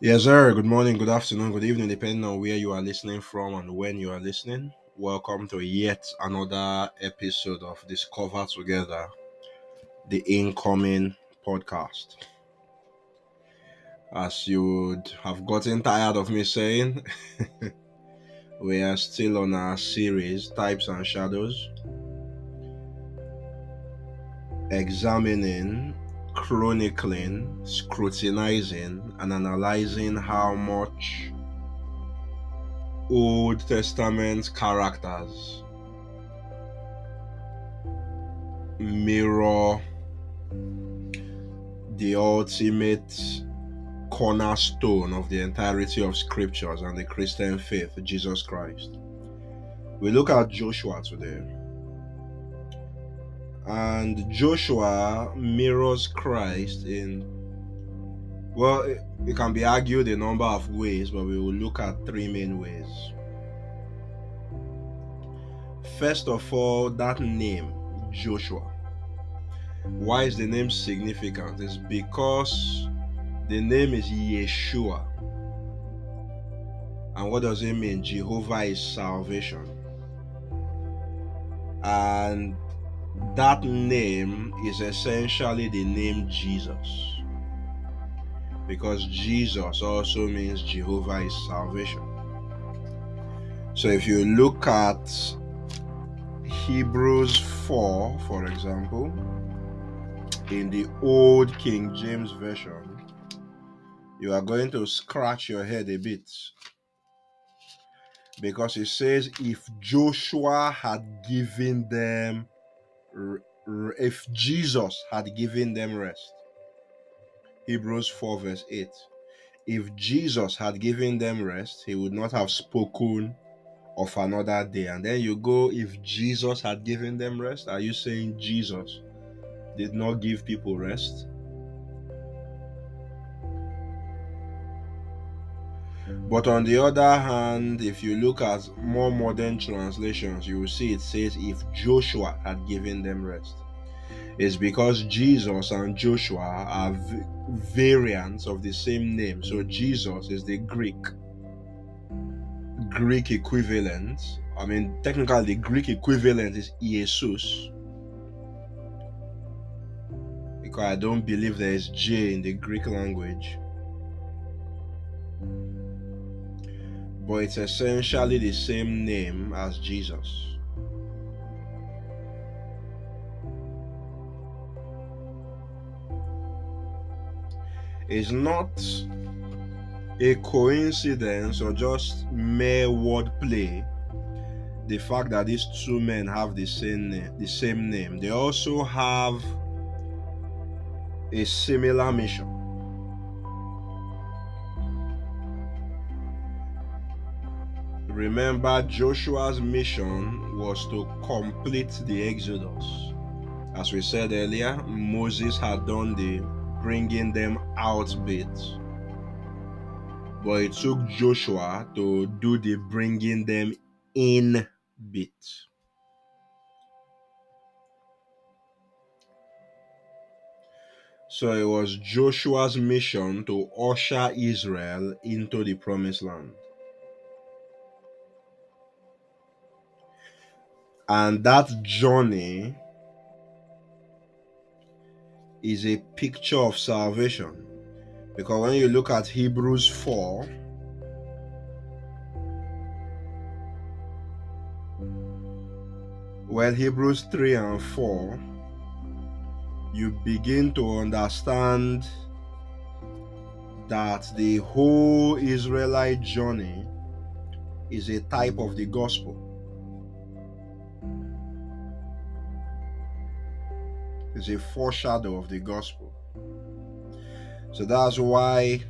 Yes, sir. Good morning, good afternoon, good evening, depending on where you are listening from and when you are listening. Welcome to yet another episode of Discover Together, the incoming podcast. As you would have gotten tired of me saying, we are still on our series, Types and Shadows, examining, chronicling, scrutinizing, and analyzing how much Old Testament characters mirror the ultimate cornerstone of the entirety of scriptures and the Christian faith, Jesus Christ. We look at Joshua today, and Joshua mirrors Christ in, well, it can be argued a number of ways, but we will look at three main ways. First of all, that name, Joshua. Why is the name significant? It's because the name is Yeshua. And what does it mean? Jehovah is salvation. And that name is essentially the name Jesus. Because Jesus also means Jehovah is salvation. So if you look at Hebrews 4, for example, in the old King James Version, you are going to scratch your head a bit. Because it says, if Joshua had given them, if Jesus had given them rest. Hebrews 4 verse 8. If Jesus had given them rest, he would not have spoken of another day. And then you go, if Jesus had given them rest, are you saying Jesus did not give people rest? But on the other hand, if you look at more modern translations, you will see it says, if Joshua had given them rest. It's because Jesus and Joshua are variants of the same name. So Jesus is the Greek equivalent. I mean, technically, the Greek equivalent is Jesus, because I don't believe there is J in the Greek language. But it's essentially the same name as Jesus. It's not a coincidence or just mere wordplay, the fact that these two men have the same name. They also have a similar mission. Remember, Joshua's mission was to complete the Exodus. As we said earlier, Moses had done the bringing them out bit, but it took Joshua to do the bringing them in bit. So it was Joshua's mission to usher Israel into the promised land. And that journey is a picture of salvation. Because when you look at Hebrews 4, well, Hebrews 3 and 4, you begin to understand that the whole Israelite journey is a type of the gospel. It's a foreshadow of the gospel. So that's why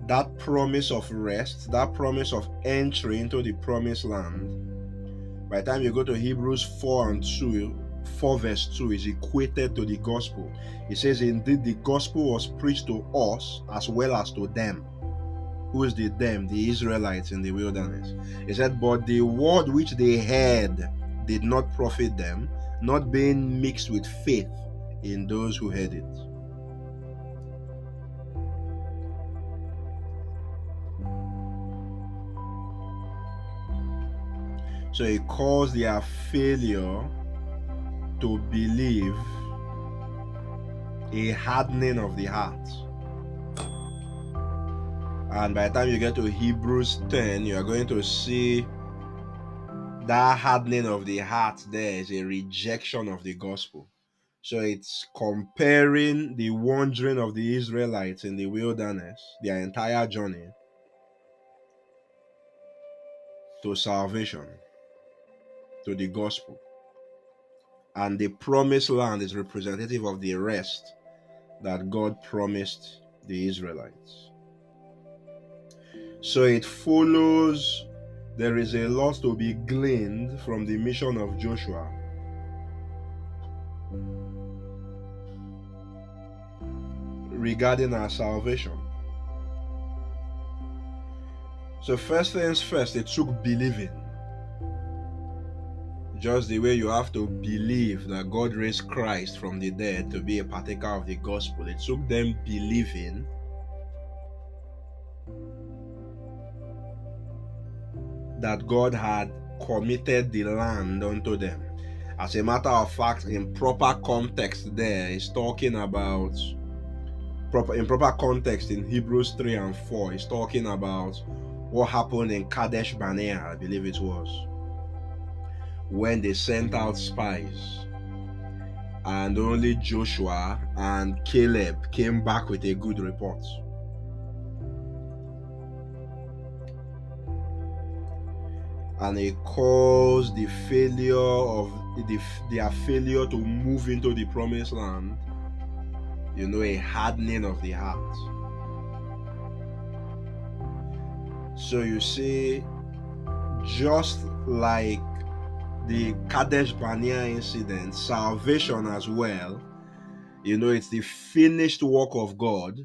that promise of rest, that promise of entry into the promised land, by the time you go to Hebrews 4 and 2, 4 verse 2 is equated to the gospel. It says, indeed, the gospel was preached to us as well as to them. Who is the them? The Israelites in the wilderness. He said, but the word which they heard did not profit them, not being mixed with faith in those who heard it. So it caused their failure to believe a hardening of the heart. And by the time you get to Hebrews 10, you are going to see that hardening of the heart there is a rejection of the gospel. So it's comparing the wandering of the Israelites in the wilderness, their entire journey, to salvation, to the gospel. And the promised land is representative of the rest that God promised the Israelites. So it follows there is a lot to be gleaned from the mission of Joshua regarding our salvation. So first things first, it took believing. Just the way you have to believe that God raised Christ from the dead to be a partaker of the gospel, it took them believing that God had committed the land unto them. As a matter of fact, in proper context there, it's talking about in proper context in Hebrews 3 and 4, it's talking about what happened in Kadesh Barnea, I believe it was, when they sent out spies and only Joshua and Caleb came back with a good report. And it caused the failure of their failure to move into the promised land, a hardening of the heart. So you see, just like the Kadesh Barnea incident, salvation as well, it's the finished work of God,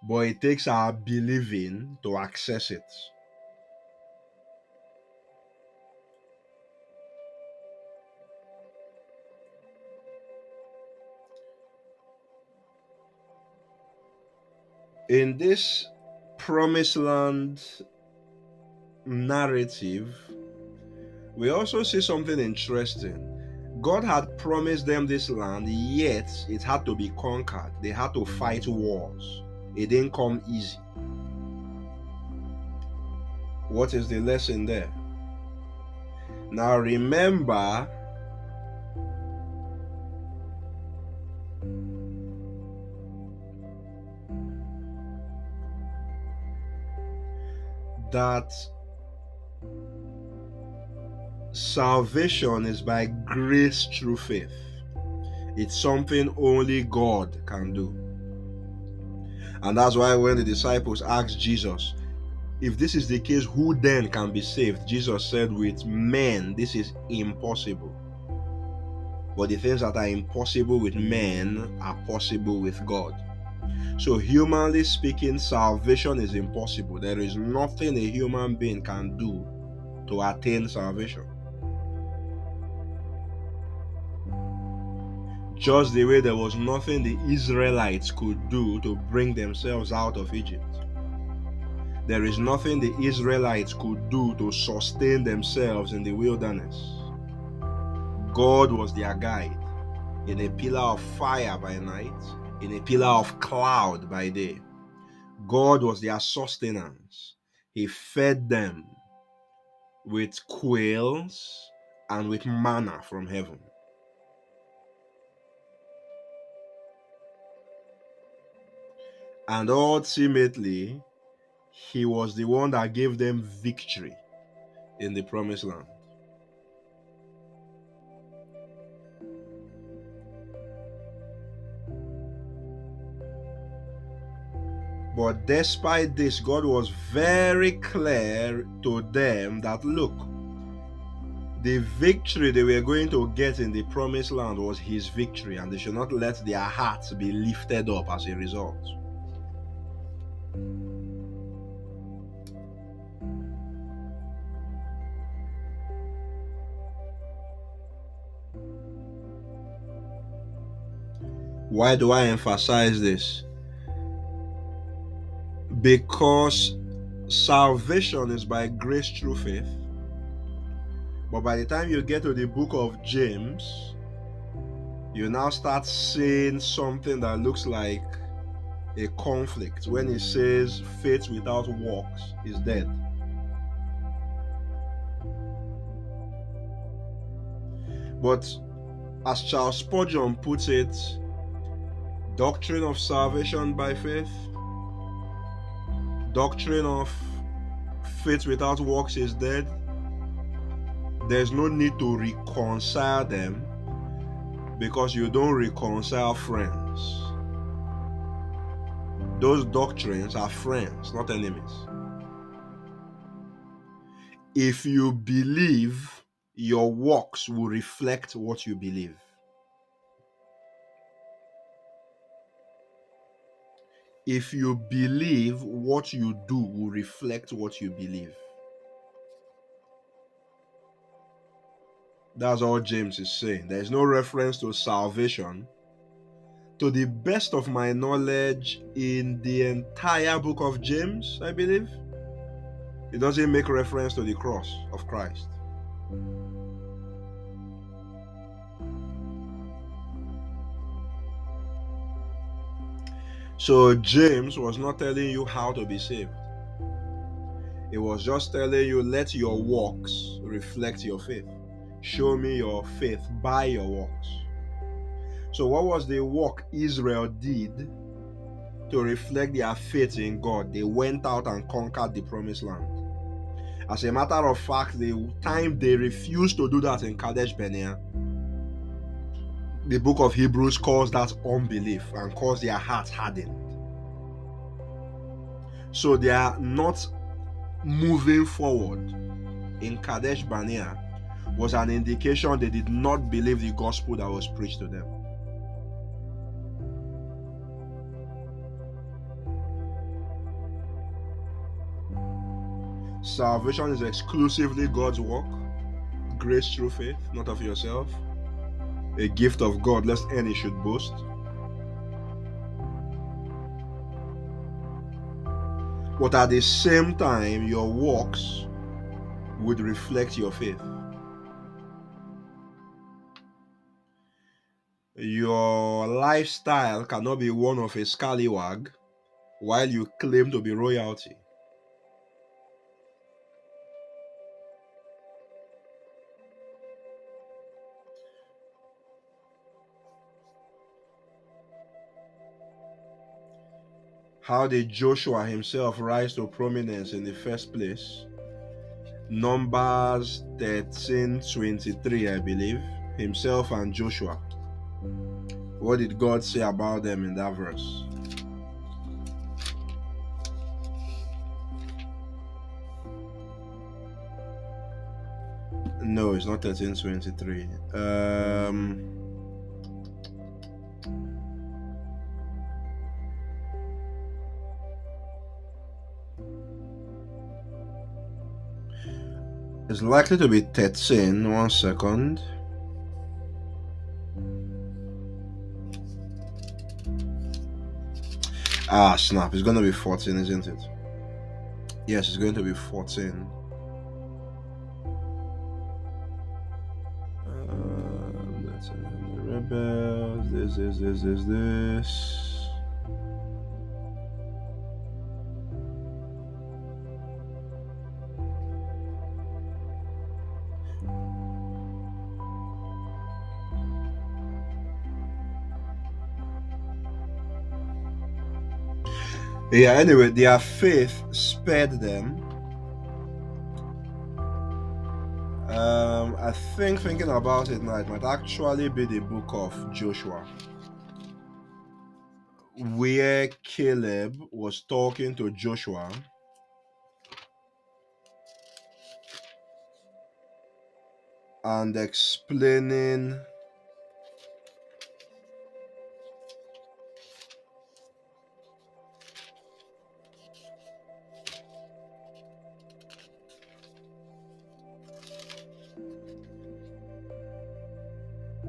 but it takes our believing to access it. In this promised land narrative, we also see something interesting. God had promised them this land, yet it had to be conquered. They had to fight wars. It didn't come easy. What is the lesson there? Now remember, that salvation is by grace through faith. It's something only God can do. And that's why when the disciples asked Jesus, if this is the case, who then can be saved? Jesus said, with men, this is impossible. But the things that are impossible with men are possible with God. So humanly speaking, salvation is impossible. There is nothing a human being can do to attain salvation. Just the way there was nothing the Israelites could do to bring themselves out of Egypt. There is nothing the Israelites could do to sustain themselves in the wilderness. God was their guide, in a pillar of fire by night, in a pillar of cloud by day. God was their sustenance. He fed them with quails and with manna from heaven. And ultimately, He was the one that gave them victory in the promised land. But despite this, God was very clear to them that, look, the victory they were going to get in the promised land was His victory, and they should not let their hearts be lifted up as a result. Why do I emphasize this? Because salvation is by grace through faith, But by the time you get to the book of James, you now start seeing something that looks like a conflict when it says faith without works is dead. But as Charles Spurgeon puts it, doctrine of salvation by faith, doctrine of faith without works is dead. There's no need to reconcile them, because you don't reconcile friends. Those doctrines are friends, not enemies. If you believe, your works will reflect what you believe. If you believe, what you do will reflect what you believe. That's all James is saying. There's no reference to salvation, to the best of my knowledge, in the entire book of James, I believe. It doesn't make reference to the cross of Christ. So James was not telling you how to be saved. It was just telling you, let your works reflect your faith. Show me your faith by your works. So what was the work Israel did to reflect their faith in God? They went out and conquered the promised land. As a matter of fact, the time they refused to do that in Kadesh Barnea, the book of Hebrews calls that unbelief and calls their hearts hardened. So they are not moving forward in Kadesh Barnea was an indication they did not believe the gospel that was preached to them. Salvation is exclusively God's work, grace through faith, not of yourself, a gift of God, lest any should boast. But at the same time, your works would reflect your faith. Your lifestyle cannot be one of a scallywag while you claim to be royalty. How did Joshua himself rise to prominence in the first place? Numbers 13:23, I believe. Himself and Joshua. What did God say about them in that verse? No, it's not 13:23. It's likely to be 13. 1 second. Ah, snap. It's going to be 14, isn't it? Yes, it's going to be 14. That's the rebels. This. Yeah, anyway, their faith spared them. I think thinking about it now, it might actually be the book of Joshua, where Caleb was talking to Joshua and explaining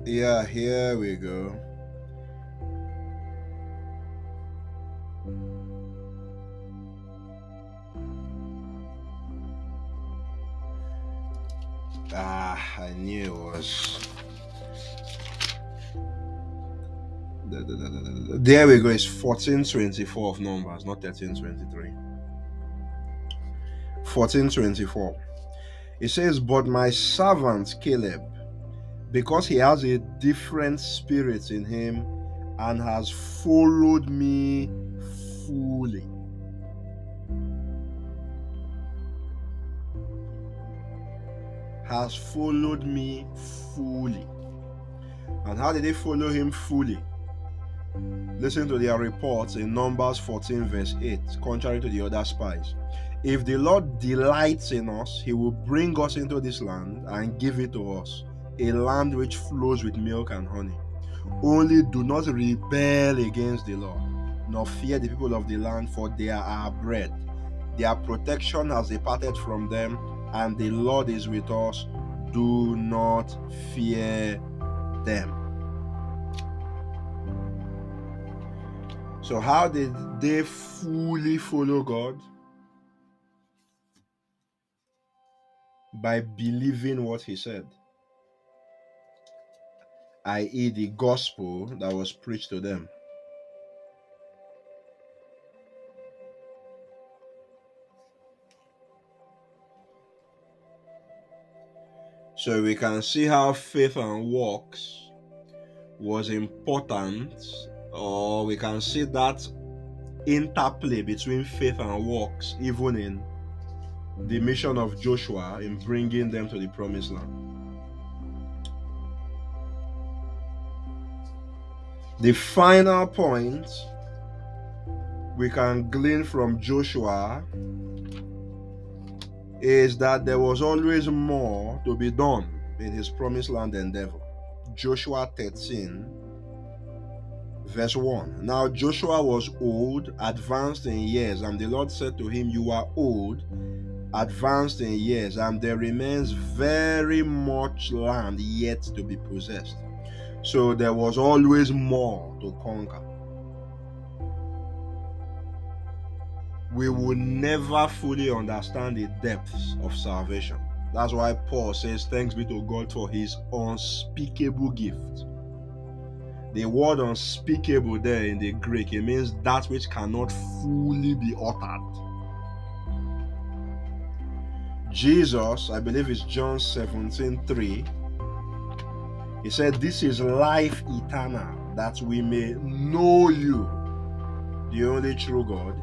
yeah, here we go. I knew it was. There we go. It's 1424 of Numbers, not 1323. 1424. It says, "But my servant Caleb, because he has a different spirit in him and has followed me fully." Has followed me fully. And how did they follow him fully? Listen to their reports in Numbers 14, verse 8, contrary to the other spies. "If the Lord delights in us, he will bring us into this land and give it to us, a land which flows with milk and honey. Only do not rebel against the Lord, nor fear the people of the land, for they are our bread. Their protection has departed from them, and the Lord is with us. Do not fear them." So, how did they fully follow God? By believing what He said, i.e., the gospel that was preached to them. So, we can see how faith and works was important, or we can see that interplay between faith and works even in the mission of Joshua in bringing them to the promised land. The final point we can glean from Joshua is that there was always more to be done in his promised land endeavor. Joshua 13, verse 1. "Now Joshua was old, advanced in years, and the Lord said to him, You are old, advanced in years, and there remains very much land yet to be possessed." So there was always more to conquer. We will never fully understand the depths of salvation. That's why Paul says, "Thanks be to God for his unspeakable gift." The word unspeakable there in the Greek, it means that which cannot fully be uttered. Jesus, I believe it's John 17:3, he said, "This is life eternal, that we may know you, the only true God,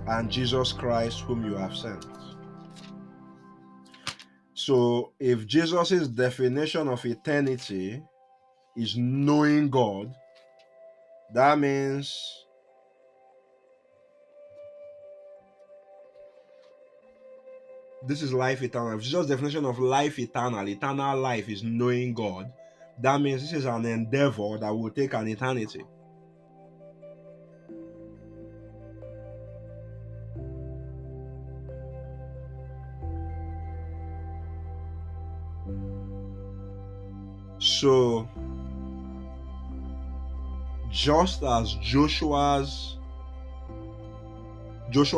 and Jesus Christ whom you have sent." So if Jesus' definition of eternity is knowing God, that means this is life eternal. If Jesus' definition of life eternal life is knowing God, that means this is an endeavor that will take an eternity. So just as Joshua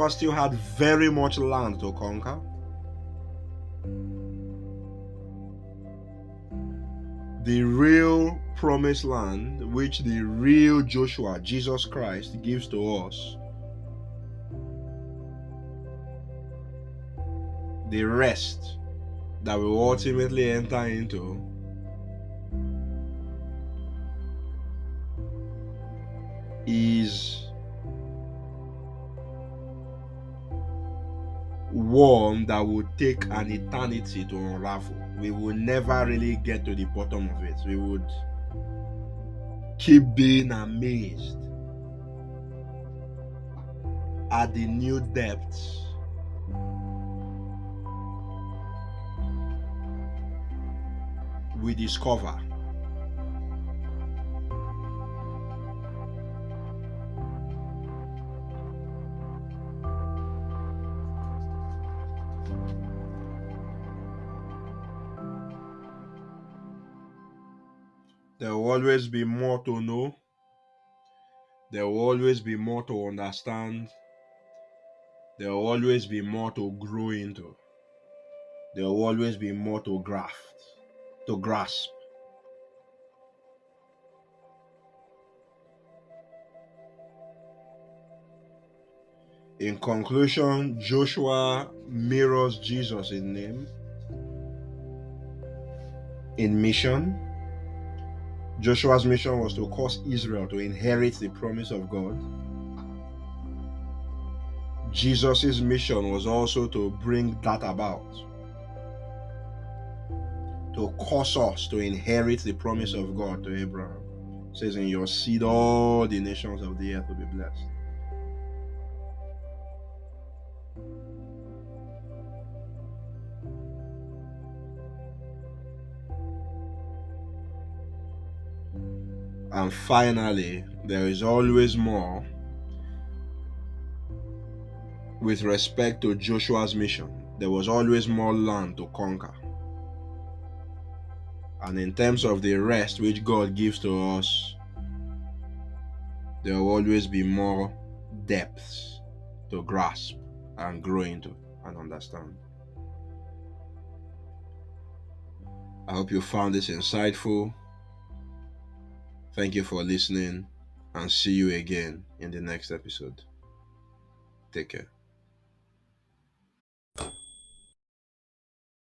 still had very much land to conquer, the real promised land, which the real Joshua, Jesus Christ, gives to us, the rest that we will ultimately enter into, is one that would take an eternity to unravel. We will never really get to the bottom of it. We would keep being amazed at the new depths we discover. There will always be more to know. There will always be more to understand. There will always be more to grow into. there will always be more to grasp. In conclusion, Joshua mirrors Jesus in name, in mission. Joshua's mission was to cause Israel to inherit the promise of God. Jesus' mission was also to bring that about, to cause us to inherit the promise of God to Abraham. It says, in your seed all the nations of the earth will be blessed. And finally, there is always more with respect to Joshua's mission. There was always more land to conquer. And in terms of the rest which God gives to us, there will always be more depths to grasp and grow into and understand. I hope you found this insightful. Thank you for listening, and see you again in the next episode. Take care.